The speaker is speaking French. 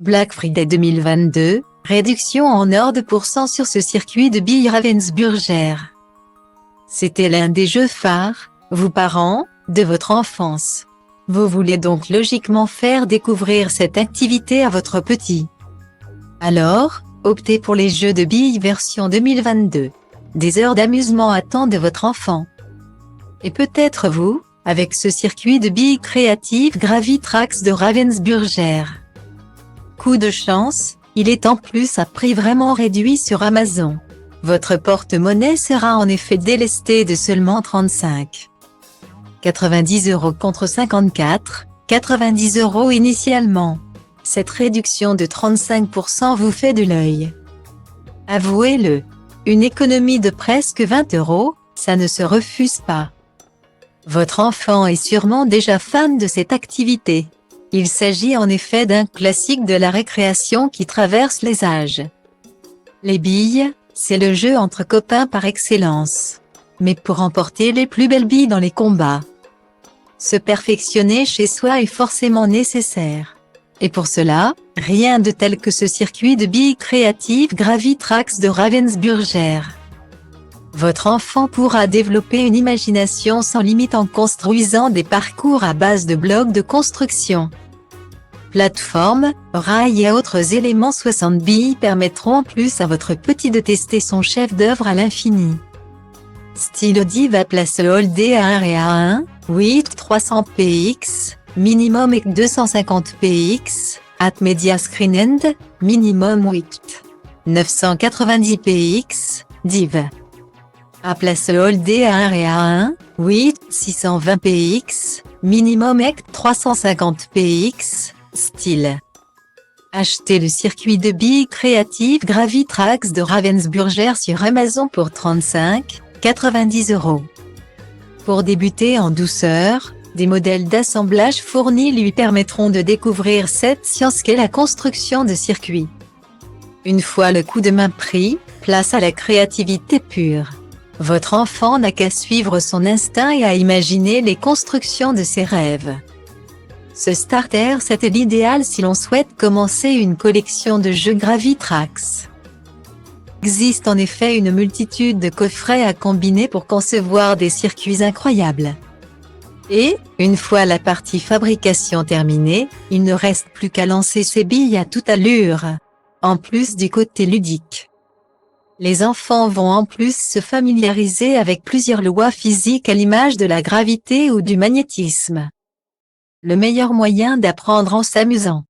Black Friday 2022, réduction en or de % sur ce circuit de billes Ravensburger. C'était l'un des jeux phares, vous parents, de votre enfance. Vous voulez donc logiquement faire découvrir cette activité à votre petit. Alors, optez pour les jeux de billes version 2022. Des heures d'amusement attendent votre enfant. Et peut-être vous, avec ce circuit de billes créatives Gravitrax de Ravensburger. Coup de chance, il est en plus à prix vraiment réduit sur Amazon. Votre porte-monnaie sera en effet délesté de seulement 35,90 € contre 54,90 € initialement. Cette réduction de 35% vous fait de l'œil. Avouez-le, une économie de presque 20 €, ça ne se refuse pas. Votre enfant est sûrement déjà fan de cette activité. Il s'agit en effet d'un classique de la récréation qui traverse les âges. Les billes, c'est le jeu entre copains par excellence. Mais pour emporter les plus belles billes dans les combats, se perfectionner chez soi est forcément nécessaire. Et pour cela, rien de tel que ce circuit de billes créatives Gravitrax de Ravensburger. Votre enfant pourra développer une imagination sans limite en construisant des parcours à base de blocs de construction. Plateforme, rails et autres éléments 60 billes permettront en plus à votre petit de tester son chef-d'œuvre à l'infini. Stylo Diva place Holdé A1 et A1, width 300 px, minimum et 250 px, at media screen end, minimum width 990 px, div. A place Holdé A1 et A1, width 620 px, minimum et 350 px, style. Achetez le circuit de billes créatives Gravitrax de Ravensburger sur Amazon pour 35,90 €. Pour débuter en douceur, des modèles d'assemblage fournis lui permettront de découvrir cette science qu'est la construction de circuits. Une fois le coup de main pris, place à la créativité pure. Votre enfant n'a qu'à suivre son instinct et à imaginer les constructions de ses rêves. Ce starter set est l'idéal si l'on souhaite commencer une collection de jeux Gravitrax. Il existe en effet une multitude de coffrets à combiner pour concevoir des circuits incroyables. Et, une fois la partie fabrication terminée, il ne reste plus qu'à lancer ses billes à toute allure. En plus du côté ludique. Les enfants vont en plus se familiariser avec plusieurs lois physiques à l'image de la gravité ou du magnétisme. Le meilleur moyen d'apprendre en s'amusant.